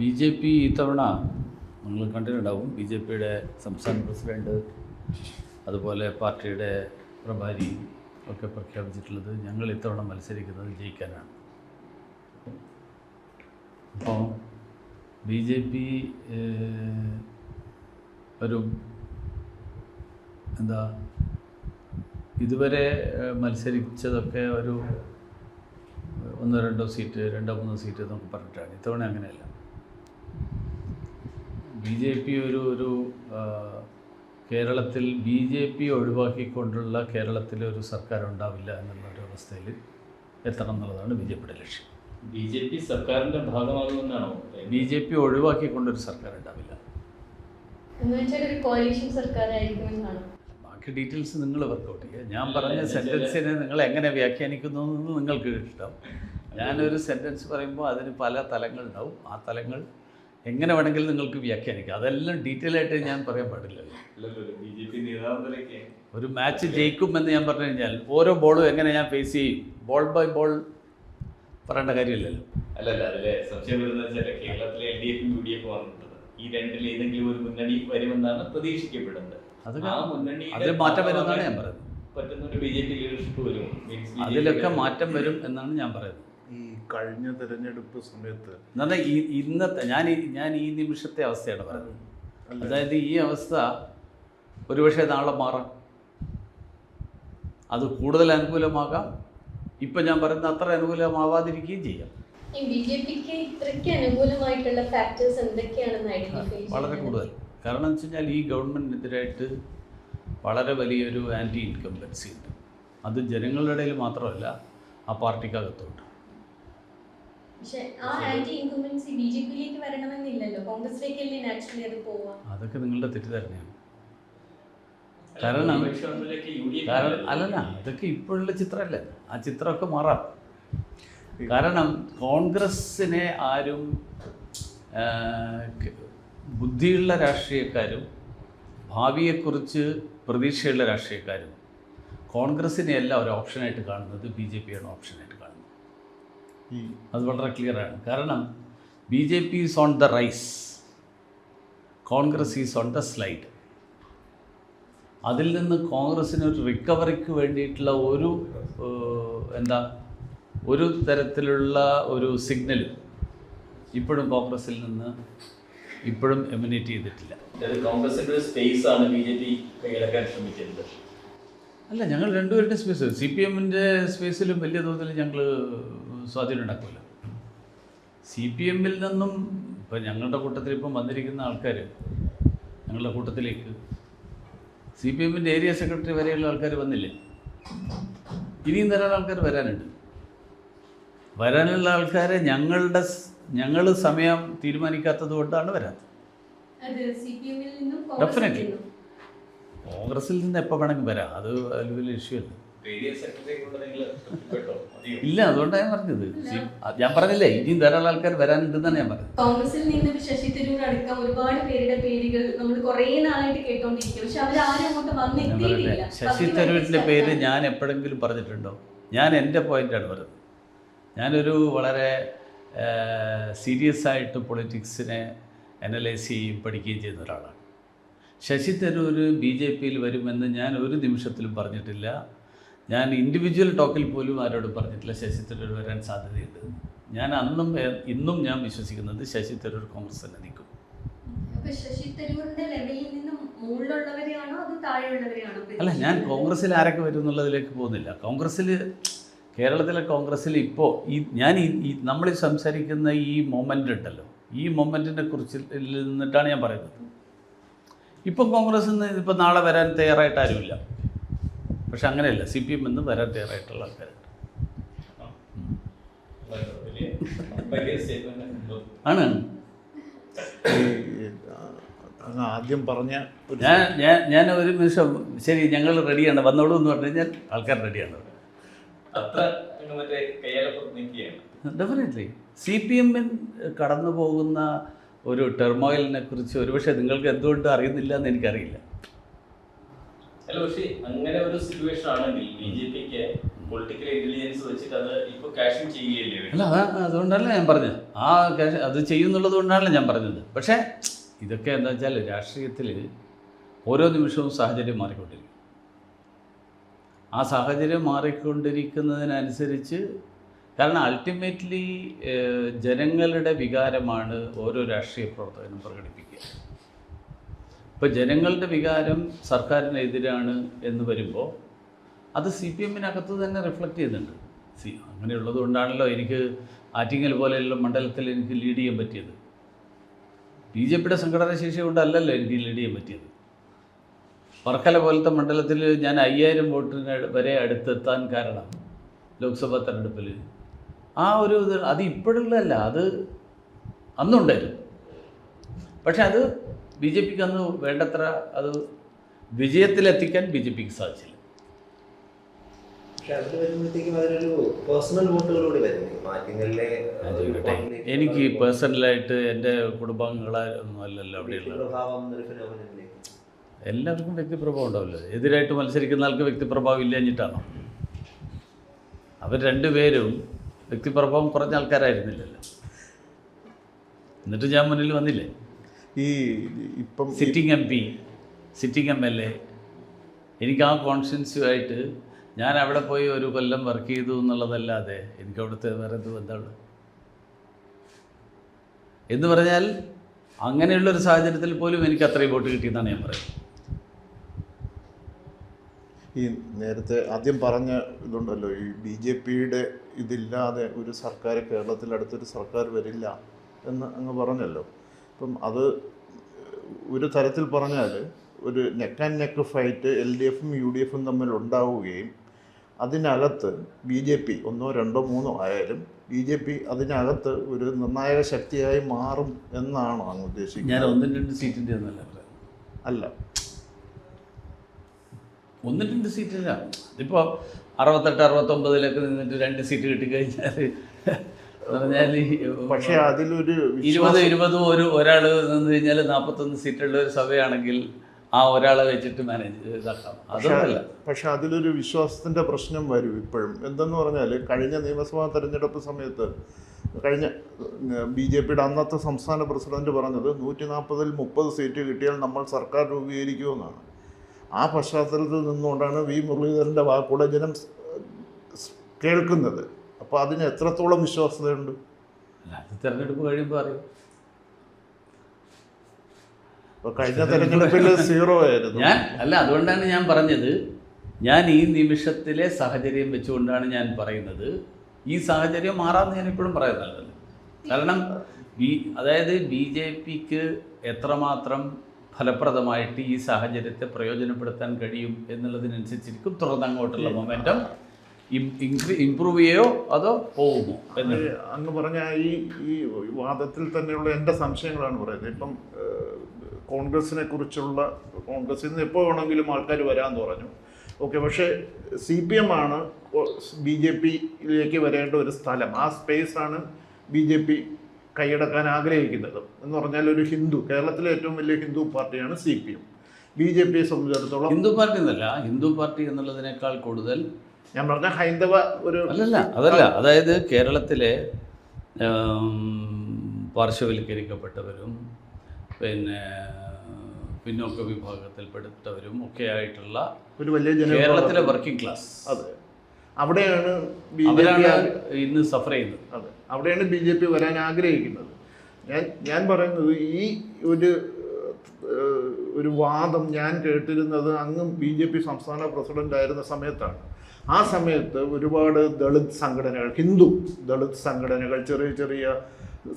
BJP ഇത്തവണ നിങ്ങൾ കണ്ടിട്ടുണ്ടാവും. BJPയുടെ സംസ്ഥാന പ്രസിഡന്റ് അതുപോലെ പാർട്ടിയുടെ പ്രഭാരി ഒക്കെ പ്രഖ്യാപിച്ചിട്ടുള്ളത് ഞങ്ങൾ ഇത്തവണ മത്സരിക്കുന്നത് ജയിക്കാനാണ്. അപ്പോൾ BJP ഒരു ഇതുവരെ മത്സരിച്ചതൊക്കെ ഒരു 1-2 സീറ്റ് 2-3 സീറ്റ് എന്നൊക്കെ പറഞ്ഞിട്ടാണ്. ഇത്തവണ അങ്ങനെയല്ല. BJP ഒരു കേരളത്തിൽ BJP ഒഴിവാക്കിക്കൊണ്ടുള്ള കേരളത്തിലെ ഒരു സർക്കാർ ഉണ്ടാവില്ല എന്നുള്ളൊരു അവസ്ഥയിൽ എത്തണം എന്നുള്ളതാണ് BJPയുടെ ലക്ഷ്യം. BJP സർക്കാരിൻ്റെ ഭാഗമാകുമെന്നാണോ? BJP ഒഴിവാക്കിക്കൊണ്ടൊരു സർക്കാർ ഉണ്ടാവില്ല. ബാക്കി ഡീറ്റെയിൽസ് നിങ്ങൾ വർക്കൗട്ട് ചെയ്യുക. ഞാൻ പറഞ്ഞ സെൻറ്റൻസിനെ നിങ്ങൾ എങ്ങനെ വ്യാഖ്യാനിക്കുന്നു എന്ന് നിങ്ങൾക്ക് ഇഷ്ടം. ഞാനൊരു സെൻറ്റൻസ് പറയുമ്പോൾ അതിന് പല തലങ്ങളുണ്ടാവും. ആ തലങ്ങൾ എങ്ങനെ വേണമെങ്കിലും നിങ്ങൾക്ക് വ്യാഖ്യാനിക്കാം. അതെല്ലാം ഡീറ്റെയിൽ ആയിട്ട് ഞാൻ പറയാൻ പാടില്ല. ഒരു മാച്ച് ജയിക്കുമെന്ന് ഞാൻ പറഞ്ഞു കഴിഞ്ഞാൽ ഓരോ ബോളും എങ്ങനെ ഞാൻ ഫേസ് ചെയ്യും, ബോൾ ബൈ ബോൾ പറയേണ്ട കാര്യമില്ലല്ലോ. അല്ലല്ല, അതിലെ സംശയം വരുന്നത് കേരളത്തിലെ LDF UDF വന്നിട്ടുണ്ട്. ഈ രണ്ടിൽ ഏതെങ്കിലും ഒരു മുന്നണി വരുമെന്നാണ് പ്രതീക്ഷിക്കപ്പെടുന്നത്. അതിൽ മാറ്റം വരുമെന്നാണ് ഞാൻ പറയുന്നത്. പറ്റുന്ന ഒരു BJP ലീഡർഷിപ്പ് വരും, അതിലൊക്കെ മാറ്റം വരും എന്നാണ് ഞാൻ പറയുന്നത്. ഈ കഴിഞ്ഞ തെരഞ്ഞെടുപ്പ് സമയത്ത് ഇന്നത്തെ ഞാൻ ഈ നിമിഷത്തെ അവസ്ഥയാണ് പറയുന്നത്. അതായത് ഈ അവസ്ഥ ഒരുപക്ഷെ നാളെ മാറാം. അത് കൂടുതൽ അനുകൂലമാകാം. ഇപ്പം ഞാൻ പറയുന്ന അത്ര അനുകൂലമാവാതിരിക്കുകയും ചെയ്യാം. വളരെ കൂടുതൽ. കാരണം എന്ന് വെച്ച് കഴിഞ്ഞാൽ ഈ ഗവൺമെൻറ്റിനെതിരായിട്ട് വളരെ വലിയൊരു ആൻറ്റി ഇൻകംബൻസി ഉണ്ട്. അത് ജനങ്ങളുടെ ഇടയിൽ മാത്രമല്ല, ആ പാർട്ടിക്കകത്തുണ്ട്. അതൊക്കെ നിങ്ങളുടെ തെറ്റിദ്ധാരണയാണ്. കാരണം അല്ലല്ല, അതൊക്കെ ഇപ്പോഴുള്ള ചിത്രമല്ല. ആ ചിത്രമൊക്കെ മാറാം. കാരണം കോൺഗ്രസ്സിനെ ആരും ബുദ്ധിയുള്ള രാഷ്ട്രീയക്കാരും ഭാവിയെക്കുറിച്ച് പ്രതീക്ഷയുള്ള രാഷ്ട്രീയക്കാരും കോൺഗ്രസ്സിനെയല്ല ഒരു ഓപ്ഷനായിട്ട് കാണുന്നത്, BJPയാണ് ഓപ്ഷനായിട്ട് കാണുന്നത്. അത് വളരെ ക്ലിയറാണ്. കാരണം BJP is on the rise, Congress is on the slide. അതിൽ നിന്ന് കോൺഗ്രസ്സിന് ഒരു റിക്കവറിക്ക് വേണ്ടിയിട്ടുള്ള ഒരു തരത്തിലുള്ള ഒരു സിഗ്നലും ഇപ്പോഴും കോൺഗ്രസ്സിൽ നിന്ന് ഇപ്പോഴും എമിനേറ്റ് ചെയ്തിട്ടില്ല. കോൺഗ്രസിൻ്റെ സ്പേസ് ആണ് BJP കൈയടക്കാൻ ശ്രമിക്കുന്നത്. അല്ല, ഞങ്ങൾ രണ്ടുപേരുടെ സ്പേസ്, CPMൻ്റെ സ്പേസിലും വലിയ തോതിൽ ഞങ്ങൾ സ്വാധീനം ഉണ്ടാക്കില്ല. CPMൽ നിന്നും ഇപ്പം ഞങ്ങളുടെ കൂട്ടത്തിൽ ഇപ്പം വന്നിരിക്കുന്ന ആൾക്കാർ, ഞങ്ങളുടെ കൂട്ടത്തിലേക്ക് CPMൻ്റെ ഏരിയ സെക്രട്ടറി വരെയുള്ള ആൾക്കാർ വന്നില്ലേ. ഇനിയും ധാരാളം ആൾക്കാർ വരാനുള്ള ആൾക്കാരെ ഞങ്ങൾ സമയം തീരുമാനിക്കാത്തത് കൊണ്ടാണ് വരാത്തത്. ഡെഫിനറ്റ്ലി കോൺഗ്രസിൽ നിന്ന് എപ്പോൾ വേണമെങ്കിൽ വരാം. അത് വലിയ ഇഷ്യൂ അല്ല. ഇല്ല, അതുകൊണ്ടാണ് ഞാൻ പറഞ്ഞത്. ഞാൻ പറഞ്ഞില്ലേ, ഇനിയും ധാരാളം ആൾക്കാർ വരാനുണ്ടെന്നാണ് ഞാൻ പറഞ്ഞത്. കോൺഗ്രസിൽ നിന്ന് ശശി തരൂർ അടക്കം ഒരുപാട് പേരുടെ പേരുകൾ നമ്മൾ കുറേ നാളായിട്ട് കേട്ടോണ്ടിരിക്കും. പക്ഷെ അവരാരും അങ്ങോട്ട് വന്നെത്തിയിട്ടില്ല. ശശി തരൂരിൻ്റെ പേര് ഞാൻ എപ്പോഴെങ്കിലും പറഞ്ഞിട്ടുണ്ടോ? ഞാൻ എൻ്റെ പോയിൻ്റാണ് പറഞ്ഞത്. ഞാനൊരു വളരെ സീരിയസ് ആയിട്ട് പൊളിറ്റിക്സിനെ അനലൈസ് ചെയ്യുകയും പഠിക്കുകയും ചെയ്യുന്ന ഒരാളാണ്. ശശി തരൂർ BJPയിൽ വരുമെന്ന് ഞാൻ ഒരു നിമിഷത്തിലും പറഞ്ഞിട്ടില്ല. ഞാൻ ഇൻഡിവിജ്വൽ ടോക്കിൽ പോലും ആരോടും പറഞ്ഞിട്ടില്ല ശശി തരൂർ വരാൻ സാധ്യതയുണ്ട്. ഞാൻ അന്നും ഇന്നും ഞാൻ വിശ്വസിക്കുന്നത് ശശി തരൂർ കോൺഗ്രസ് തന്നെ നിൽക്കും. അല്ല, ഞാൻ കോൺഗ്രസ്സിൽ ആരൊക്കെ വരും എന്നുള്ളതിലേക്ക് പോകുന്നില്ല. കേരളത്തിലെ കോൺഗ്രസ്സിൽ ഇപ്പോൾ നമ്മൾ സംസാരിക്കുന്ന ഈ മൊമെൻ്റ് ഉണ്ടല്ലോ, ഈ മൊമെൻറ്റിനെ കുറിച്ച് നിന്നിട്ടാണ് ഞാൻ പറയുന്നത്. ഇപ്പം കോൺഗ്രസ്സിൽ നിന്ന് ഇപ്പം നാളെ വരാൻ തയ്യാറായിട്ട് ആരുമില്ല. പക്ഷെ അങ്ങനെയല്ല, CPM നിന്ന് വരാൻ തയ്യാറായിട്ടുള്ള ആൾക്കാരുണ്ട്. ആണ്. ആദ്യം പറഞ്ഞ ഞാൻ ഒരു നിമിഷം ശരി, ഞങ്ങൾ റെഡിയാണ്, വന്നോളൂ എന്ന് പറഞ്ഞു കഴിഞ്ഞാൽ ആൾക്കാർ റെഡിയാണ്. ഡെഫിനറ്റ്ലി CPMൽ കടന്നു പോകുന്ന ഒരു ടെർമോയിലിനെ കുറിച്ച് ഒരുപക്ഷെ നിങ്ങൾക്ക് എന്തുകൊണ്ട് അറിയുന്നില്ല എന്ന് എനിക്കറിയില്ല. അല്ല, പക്ഷേ അങ്ങനെ ഒരു സിറ്റുവേഷൻ ആണെങ്കിൽ BJPക്ക് പൊളിറ്റിക്കൽ ഇന്റലിജൻസ് വെച്ചിട്ട് അത് ഇപ്പൊ കാഷ് ചെയ്യുകയല്ലേ വേണ്ടത്? അല്ല അതുകൊണ്ടല്ല ഞാൻ പറഞ്ഞത്, ആ അത് ചെയ്യുന്നുള്ളത് കൊണ്ടാണല്ലോ ഞാൻ പറഞ്ഞത്. പക്ഷേ ഇതൊക്കെ എന്താ വെച്ചാൽ രാഷ്ട്രീയത്തിൽ ഓരോ നിമിഷവും സാഹചര്യം മാറിക്കൊണ്ടിരിക്കും. ആ സാഹചര്യം മാറിക്കൊണ്ടിരിക്കുന്നതിനനുസരിച്ച്, കാരണം അൾട്ടിമേറ്റ്ലി ജനങ്ങളുടെ വികാരമാണ് ഓരോ രാഷ്ട്രീയ പ്രവർത്തകനും പ്രകടിപ്പിക്കുക. ഇപ്പോൾ ജനങ്ങളുടെ വികാരം സർക്കാരിനെതിരാണ് എന്ന് വരുമ്പോൾ അത് CPM-നകത്ത് തന്നെ റിഫ്ലക്റ്റ് ചെയ്യുന്നുണ്ട്. അങ്ങനെയുള്ളത് കൊണ്ടാണല്ലോ എനിക്ക് ആറ്റിങ്ങൽ പോലെയുള്ള മണ്ഡലത്തിൽ എനിക്ക് ലീഡ് ചെയ്യാൻ പറ്റിയത്. BJP-യുടെ സംഘടനാ ശേഷി കൊണ്ടല്ലല്ലോ എനിക്ക് ലീഡ് ചെയ്യാൻ പറ്റിയത്. വർക്കല പോലത്തെ മണ്ഡലത്തിൽ ഞാൻ 5000 വോട്ടിന് വരെ അടുത്തെത്താൻ കാരണം ലോക്സഭാ തെരഞ്ഞെടുപ്പിൽ ആ ഒരു ഇത്, അത് ഇപ്പോഴുള്ളതല്ല, അത് അന്നുണ്ടായിരുന്നു. പക്ഷെ അത് BJP-ക്ക് അന്ന് വേണ്ടത്ര അത് വിജയത്തിലെത്തിക്കാൻ BJP-ക്ക് സാധിച്ചില്ല. പക്ഷെ അതിൽ വരുമ്പോഴത്തേക്കും അതിലൊരു പേഴ്സണൽ വോട്ടുകളോട് വരുന്നത് മാറ്റിങ്ങലിലെ എനിക്ക് പേഴ്സണലായിട്ട് എൻ്റെ കുടുംബാംഗങ്ങളൊന്നും അല്ലല്ലോ അവിടെയുള്ള. പ്രഭാവം എന്നൊരു ഫിനോമിനല്ലേ? എല്ലാവർക്കും വ്യക്തിപ്രഭാവം ഉണ്ടാവില്ല. എതിരായിട്ട് മത്സരിക്കുന്ന ആൾക്ക് വ്യക്തിപ്രഭാവം ഇല്ലഞ്ഞിട്ടാണോ? അവർ രണ്ടുപേരും വ്യക്തിപ്രഭാവം കുറഞ്ഞ ആൾക്കാരായിരുന്നില്ലല്ലോ. എന്നിട്ട് ഞാൻ മുന്നിൽ വന്നില്ലേ? ഈ ഇപ്പം സിറ്റിംഗ് MP, സിറ്റിംഗ് MLA. എനിക്ക് ആ കോൺസ്റ്റിറ്റ്യുവൻസിയുമായിട്ട് ഞാൻ അവിടെ പോയി ഒരു കൊല്ലം വർക്ക് ചെയ്തു എന്നുള്ളതല്ലാതെ എനിക്ക് അവിടുത്തെ വേറെ എന്ത് ബന്ധമുള്ളത് എന്ന് പറഞ്ഞാൽ, അങ്ങനെയുള്ളൊരു സാഹചര്യത്തിൽ പോലും എനിക്ക് അത്രയും വോട്ട് കിട്ടിയെന്നാണ് ഞാൻ പറയുന്നത്. ഈ നേരത്തെ ആദ്യം പറഞ്ഞ ഇതുണ്ടല്ലോ, ഈ BJP-യുടെ ഇതില്ലാതെ ഒരു സർക്കാർ കേരളത്തിൽ അടുത്തൊരു സർക്കാർ വരില്ല എന്ന് അങ്ങ് പറഞ്ഞല്ലോ. അപ്പം അത് ഒരു തരത്തിൽ പറഞ്ഞാൽ ഒരു നെക്ക് ആൻഡ് നെക്ക് ഫൈറ്റ് LDF-ഉം UDF-ഉം തമ്മിൽ ഉണ്ടാവുകയും അതിനകത്ത് BJP 1, 2, 3 ആയാലും BJP അതിനകത്ത് ഒരു നിർണായക ശക്തിയായി മാറും എന്നാണോ അങ്ങ് ഉദ്ദേശിക്കുന്നത്? ഞാൻ 1-2 സീറ്റിൻ്റെ ഒന്നല്ല പറയുന്നത്. അല്ല, 1-2 സീറ്റില്ല. ഇതിപ്പോൾ 68-69 നിന്നിട്ട് 2 സീറ്റ് കിട്ടിക്കഴിഞ്ഞാൽ പറഞ്ഞാൽ, പക്ഷേ അതിലൊരു 20 ഒരാൾ നിന്ന് കഴിഞ്ഞാൽ 41 സീറ്റുള്ള ഒരു സഭയാണെങ്കിൽ ആ ഒരാളെ വെച്ചിട്ട് മാനേജ് ഇതാക്കാം. അതൊന്നുമല്ല. പക്ഷെ അതിലൊരു വിശ്വാസത്തിൻ്റെ പ്രശ്നം വരും ഇപ്പോഴും. എന്തെന്ന് പറഞ്ഞാൽ കഴിഞ്ഞ നിയമസഭാ തെരഞ്ഞെടുപ്പ് സമയത്ത് കഴിഞ്ഞ BJP-യുടെ അന്നത്തെ സംസ്ഥാന പ്രസിഡന്റ് പറഞ്ഞത് 140-ൽ 30 സീറ്റ് കിട്ടിയാൽ നമ്മൾ സർക്കാർ രൂപീകരിക്കുമെന്നാണ്. ആ പശ്ചാത്തലത്തിൽ നിന്നുകൊണ്ടാണ് V. മുരളീധരൻ്റെ വാക്കുകൂടെ ജനം കേൾക്കുന്നത്. അപ്പോൾ അതിന് എത്രത്തോളം വിശ്വാസ്യതയുണ്ട്? അത് തിരഞ്ഞെടുപ്പ് കഴിയുമ്പോൾ അറിയും. അപ്പോൾ കഴിഞ്ഞ തെരഞ്ഞെടുപ്പിൽ 0 ആയിരുന്നു. അതുകൊണ്ടാണ് ഞാൻ പറഞ്ഞത്, ഞാൻ ഈ നിമിഷത്തിലെ സാഹചര്യം വെച്ചുകൊണ്ടാണ് ഞാൻ പറയുന്നത്. ഈ സാഹചര്യം മാറാമെന്ന് ഞാൻ ഇപ്പോഴും പറയുന്നത്. കാരണം അതായത് BJP-ക്ക് എത്രമാത്രം ഫലപ്രദമായിട്ട് ഈ സാഹചര്യത്തെ പ്രയോജനപ്പെടുത്താൻ കഴിയും എന്നുള്ളതിനനുസരിച്ചിരിക്കും തുടർന്നങ്ങോട്ടുള്ള മൊമെൻറ്റം ഇംപ്രൂവ് ചെയ്യോ അതോ പോകുമോ എന്ന്. അങ്ങ് പറഞ്ഞ ഈ വാദത്തിൽ തന്നെയുള്ള എൻ്റെ സംശയങ്ങളാണ് പറയുന്നത്. ഇപ്പം കോൺഗ്രസിനെ കുറിച്ചുള്ള, കോൺഗ്രസിൽ നിന്ന് എപ്പോൾ വേണമെങ്കിലും ആൾക്കാർ വരാമെന്ന് പറഞ്ഞു. ഓക്കെ, പക്ഷേ CPM ആണ് BJP-യിലേക്ക് വരേണ്ട ഒരു സ്ഥലം. ആ സ്പേസാണ് BJP കൈയടക്കാൻ ആഗ്രഹിക്കുന്നത്. എന്ന് പറഞ്ഞാൽ ഒരു കേരളത്തിലെ ഏറ്റവും വലിയ ഹിന്ദു പാർട്ടിയാണ് CPM. BJP-യെ സംബന്ധിച്ചിടത്തോളം ഹിന്ദു പാർട്ടി എന്നല്ല, ഹിന്ദു പാർട്ടി എന്നുള്ളതിനേക്കാൾ കൂടുതൽ ഞാൻ പറഞ്ഞ ഹൈന്ദവ ഒരു അതല്ല, അതായത് കേരളത്തിലെ പാർശ്വവൽക്കരിക്കപ്പെട്ടവരും പിന്നെ പിന്നോക്ക വിഭാഗത്തിൽപ്പെട്ടവരും ഒക്കെ ആയിട്ടുള്ള ഒരു വലിയ കേരളത്തിലെ വർക്കിംഗ് ക്ലാസ്, അതെ, അവിടെയാണ് ഇന്ന് സഫർ ചെയ്യുന്നത്. അതെ, അവിടെയാണ് BJP വരാൻ ആഗ്രഹിക്കുന്നത്. ഞാൻ പറയുന്നത് ഈ ഒരു വാദം ഞാൻ കേട്ടിരുന്നത് അങ്ങ് BJP സംസ്ഥാന പ്രസിഡന്റ് ആയിരുന്ന സമയത്താണ്. ആ സമയത്ത് ഒരുപാട് ദളിത് സംഘടനകൾ, ഹിന്ദു ദളിത് സംഘടനകൾ, ചെറിയ ചെറിയ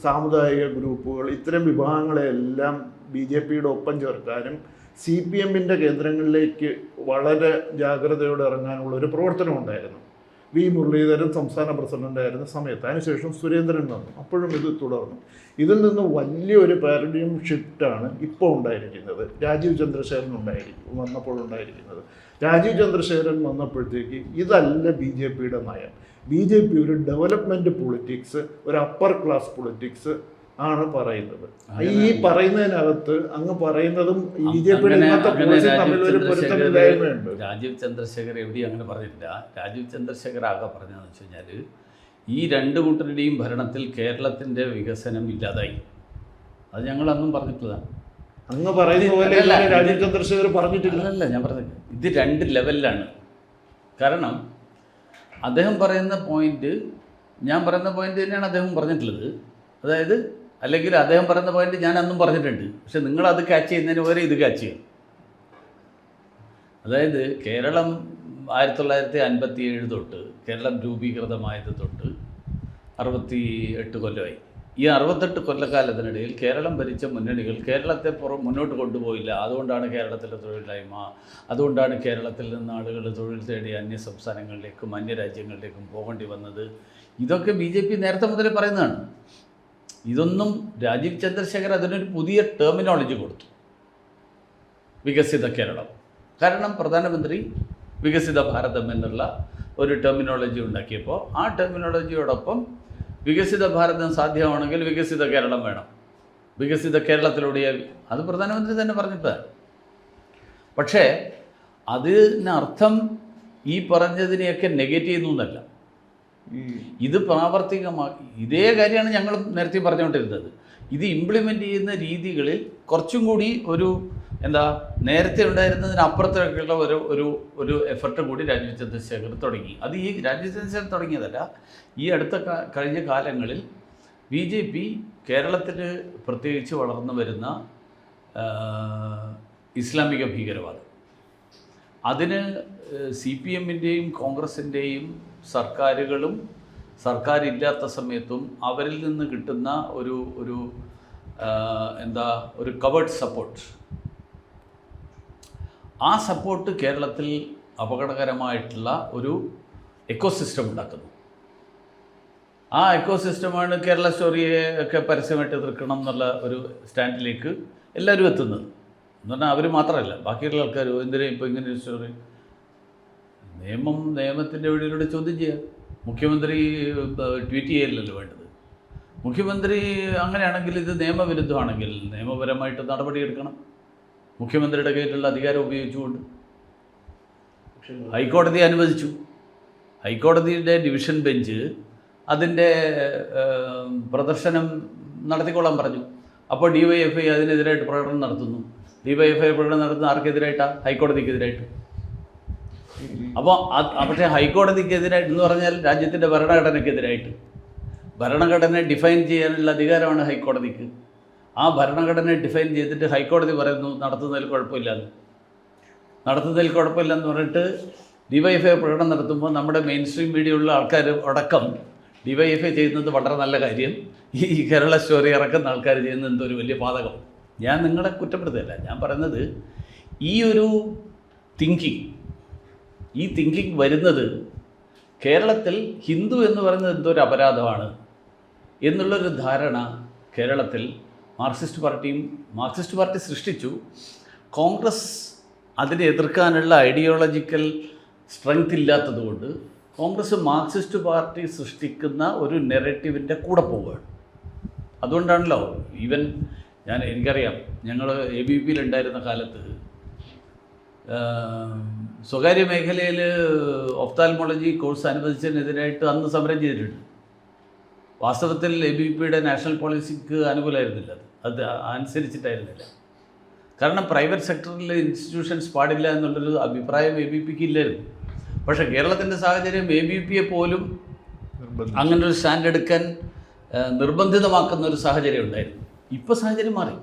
സാമുദായിക ഗ്രൂപ്പുകൾ, ഇത്തരം വിഭാഗങ്ങളെല്ലാം BJP-യുടെ ഒപ്പം ചേർക്കാനും CPM-ൻ്റെ കേന്ദ്രങ്ങളിലേക്ക് വളരെ ജാഗ്രതയോടെ ഇറങ്ങാനുള്ള ഒരു പ്രവർത്തനം ഉണ്ടായിരുന്നു. V. മുരളീധരൻ സംസ്ഥാന പ്രസിഡൻ്റായിരുന്ന സമയത്ത്. അതിനുശേഷം സുരേന്ദ്രൻ വന്നു, അപ്പോഴും ഇത് തുടർന്നു. ഇതിൽ നിന്ന് വലിയൊരു പാരഡിയം ഷിഫ്റ്റാണ് ഇപ്പോൾ ഉണ്ടായിരിക്കുന്നത്. രാജീവ് ചന്ദ്രശേഖരൻ വന്നപ്പോഴുണ്ടായിരിക്കുന്നത്. രാജീവ് ചന്ദ്രശേഖരൻ വന്നപ്പോഴത്തേക്ക് ഇതല്ല BJP-യുടെ നയം. BJP ഒരു ഡെവലപ്മെൻറ്റ് പൊളിറ്റിക്സ്, ഒരു അപ്പർ ക്ലാസ് പൊളിറ്റിക്സ്, ആണ് പറയുന്നത്. ഈ പറയുന്നതിനകത്ത് അങ്ങ് പറയുന്നതും BJP-യുടെ ഇന്നത്തെ അങ്ങനെ പോളിസി തമ്മിൽ ഒരു പൊരുത്തമില്ലായ്മയുണ്ട്. രാജീവ് ചന്ദ്രശേഖർ എവിടെയും അങ്ങനെ പറഞ്ഞിട്ടില്ല. രാജീവ് ചന്ദ്രശേഖർ ആകെ പറഞ്ഞതെന്ന് വെച്ച് കഴിഞ്ഞാൽ ഈ രണ്ട് കൂട്ടരുടെയും ഭരണത്തിൽ കേരളത്തിൻ്റെ വികസനം ഇല്ലാതായി. അത് ഞങ്ങൾ അന്നും പറഞ്ഞിട്ടുള്ളതാണ്. അങ്ങ് പറയുന്ന പോലെ രാജീവ് ചന്ദ്രശേഖർ പറഞ്ഞിട്ടില്ല. അല്ലല്ല, ഞാൻ പറഞ്ഞത് ഇത് രണ്ട് ലെവലിലാണ്. കാരണം അദ്ദേഹം പറയുന്ന പോയിന്റ് ഞാൻ പറയുന്ന പോയിന്റ് തന്നെയാണ് അദ്ദേഹം പറഞ്ഞിട്ടുള്ളത്. അതായത് അല്ലെങ്കിൽ അദ്ദേഹം പറയുന്ന പോയിന്റ് ഞാൻ അന്നും പറഞ്ഞിട്ടുണ്ട്. പക്ഷെ നിങ്ങളത് ക്യാച്ച് ചെയ്യുന്നതിന് പകരം ഇത് ക്യാച്ച് ചെയ്യും. അതായത് കേരളം 1957 തൊട്ട് കേരളം രൂപീകൃതമായത് തൊട്ട് 68 കൊല്ലമായി. ഈ 68 കൊല്ലക്കാലത്തിനിടയിൽ കേരളം ഭരിച്ച മുന്നണികൾ കേരളത്തെ മുന്നോട്ട് കൊണ്ടുപോയില്ല. അതുകൊണ്ടാണ് കേരളത്തിലെ തൊഴിലില്ലായ്മ, അതുകൊണ്ടാണ് കേരളത്തിൽ നിന്ന് ആളുകൾ തൊഴിൽ തേടി അന്യ സംസ്ഥാനങ്ങളിലേക്കും അന്യരാജ്യങ്ങളിലേക്കും പോകേണ്ടി വന്നത്. ഇതൊക്കെ BJP നേരത്തെ മുതലേ പറയുന്നതാണ്. ഇതൊന്നും രാജീവ് ചന്ദ്രശേഖർ അതിനൊരു പുതിയ ടെർമിനോളജി കൊടുത്തു, വികസിത കേരളം. കാരണം പ്രധാനമന്ത്രി വികസിത ഭാരതം എന്നുള്ള ഒരു ടെർമിനോളജി ഉണ്ടാക്കിയപ്പോൾ ആ ടെർമിനോളജിയോടൊപ്പം വികസിത ഭാരതം സാധ്യമാണെങ്കിൽ വികസിത കേരളം വേണം, വികസിത കേരളത്തിലൂടെ അത് പ്രധാനമന്ത്രി തന്നെ പറഞ്ഞിട്ടാണ്. പക്ഷേ അതിനർത്ഥം ഈ പറഞ്ഞതിനെയൊക്കെ നെഗറ്റ് ചെയ്യുന്നു എന്നല്ല. ഇത് പ്രാവർത്തികമാക്കി ഇതേ കാര്യമാണ് ഞങ്ങൾ നേരത്തെ പറഞ്ഞുകൊണ്ടിരുന്നത്. ഇത് ഇംപ്ലിമെൻ്റ് ചെയ്യുന്ന രീതികളിൽ കുറച്ചും കൂടി ഒരു നേരത്തെ ഉണ്ടായിരുന്നതിനപ്പുറത്തേക്കുള്ള ഒരു എഫർട്ട് കൂടി രാജീവ് ചന്ദ്രശേഖർ തുടങ്ങി. അത് ഈ രാജീവ് ചന്ദ്രശേഖർ തുടങ്ങിയതല്ല. ഈ കഴിഞ്ഞ കാലങ്ങളിൽ BJP കേരളത്തിൽ പ്രത്യേകിച്ച് വളർന്നു വരുന്ന ഇസ്ലാമിക ഭീകരവാദം, അതിന് CPM-ൻ്റെയും കോൺഗ്രസിൻ്റെയും സർക്കാരുകളും സർക്കാരില്ലാത്ത സമയത്തും അവരിൽ നിന്ന് കിട്ടുന്ന ഒരു കവേർഡ് സപ്പോർട്ട്, ആ സപ്പോർട്ട് കേരളത്തിൽ അപകടകരമായിട്ടുള്ള ഒരു എക്കോസിസ്റ്റം ഉണ്ടാക്കുന്നു. ആ എക്കോസിസ്റ്റമാണ് കേരള സ്റ്റോറിയെ ഒക്കെ പരസ്യമായിട്ട് എതിർക്കണം എന്നുള്ള ഒരു സ്റ്റാൻഡിലേക്ക് എല്ലാവരും എത്തുന്നത്. എന്ന് പറഞ്ഞാൽ അവർ മാത്രമല്ല, ബാക്കിയുള്ള ആൾക്കാർ എന്തിനാ ഇപ്പോൾ ഇങ്ങനെ ഒരു സ്റ്റോറി. നിയമത്തിൻ്റെ വഴിയിലൂടെ ചോദ്യം ചെയ്യുക. മുഖ്യമന്ത്രി ട്വീറ്റ് ചെയ്യലല്ലോ വേണ്ടത്. മുഖ്യമന്ത്രി അങ്ങനെയാണെങ്കിൽ ഇത് നിയമവിരുദ്ധമാണെങ്കിൽ നിയമപരമായിട്ട് നടപടിയെടുക്കണം. മുഖ്യമന്ത്രിയുടെ കയ്യിലുള്ള അധികാരം ഉപയോഗിച്ചുകൊണ്ട് ഹൈക്കോടതി അനുവദിച്ചു. ഹൈക്കോടതിയുടെ ഡിവിഷൻ ബെഞ്ച് അതിൻ്റെ പ്രദർശനം നടത്തിക്കൊള്ളാൻ പറഞ്ഞു. അപ്പോൾ DYFI അതിനെതിരായിട്ട് പ്രകടനം നടത്തുന്നു. DYFI പ്രകടനം നടത്തുന്ന ആർക്കെതിരായിട്ടാണ്? ഹൈക്കോടതിക്കെതിരായിട്ട്. അപ്പോൾ പക്ഷേ ഹൈക്കോടതിക്കെതിരായിട്ട് എന്ന് പറഞ്ഞാൽ രാജ്യത്തിൻ്റെ ഭരണഘടനയ്ക്കെതിരായിട്ട്. ഭരണഘടനയെ ഡിഫൈൻ ചെയ്യാനുള്ള അധികാരമാണ് ഹൈക്കോടതിക്ക്. ആ ഭരണഘടനയെ ഡിഫൈൻ ചെയ്തിട്ട് ഹൈക്കോടതി പറയുന്നു നടത്തുന്നതിൽ കുഴപ്പമില്ലെന്ന്. നടത്തുന്നതിൽ കുഴപ്പമില്ലെന്ന് പറഞ്ഞിട്ട് DYFI പ്രകടനം നടത്തുമ്പോൾ നമ്മുടെ മെയിൻ സ്ട്രീം മീഡിയയുള്ള ആൾക്കാർ അടക്കം DYFI ചെയ്യുന്നത് വളരെ നല്ല കാര്യം, ഈ കേരള സ്റ്റോറി ഇറക്കുന്ന ആൾക്കാർ ചെയ്യുന്നത് എന്തൊരു വലിയ പാതകം. ഞാൻ നിങ്ങളെ കുറ്റപ്പെടുത്തുകയല്ല, ഞാൻ പറയുന്നത് ഈ ഒരു തിങ്കിങ് വരുന്നത് കേരളത്തിൽ ഹിന്ദു എന്ന് പറയുന്നത് എന്തൊരു അപരാധമാണ് എന്നുള്ളൊരു ധാരണ കേരളത്തിൽ മാർക്സിസ്റ്റ് പാർട്ടി സൃഷ്ടിച്ചു. കോൺഗ്രസ് അതിനെ എതിർക്കാനുള്ള ഐഡിയോളജിക്കൽ സ്ട്രെങ്ത് ഇല്ലാത്തതുകൊണ്ട് കോൺഗ്രസ് മാർക്സിസ്റ്റ് പാർട്ടി സൃഷ്ടിക്കുന്ന ഒരു നെറേറ്റീവിൻ്റെ കൂടെ പോവുകയാണ്. അതുകൊണ്ടാണല്ലോ ഈവൻ എനിക്കറിയാം, ഞങ്ങൾ ABP-യിലുണ്ടായിരുന്ന കാലത്ത് സ്വകാര്യ മേഖലയിൽ ഒഫ്താൽമോളജി കോഴ്സ് അനുവദിച്ചതിനെതിരായിട്ട് അന്ന് സമരം ചെയ്തിട്ടുണ്ട്. വാസ്തവത്തിൽ ABP-യുടെ നാഷണൽ പോളിസിക്ക് അനുകൂലമായിരുന്നില്ല, അത് അനുസരിച്ചിട്ടായിരുന്നില്ല. കാരണം പ്രൈവറ്റ് സെക്ടറിൽ ഇൻസ്റ്റിറ്റ്യൂഷൻസ് പാടില്ല എന്നുള്ളൊരു അഭിപ്രായം ABP-ക്ക് ഇല്ലായിരുന്നു. പക്ഷേ കേരളത്തിൻ്റെ സാഹചര്യം ABP-യെ പോലും അങ്ങനൊരു സ്റ്റാൻഡ് എടുക്കാൻ നിർബന്ധിതമാക്കുന്ന ഒരു സാഹചര്യം ഉണ്ടായിരുന്നു. ഇപ്പോൾ സാഹചര്യം മാറി.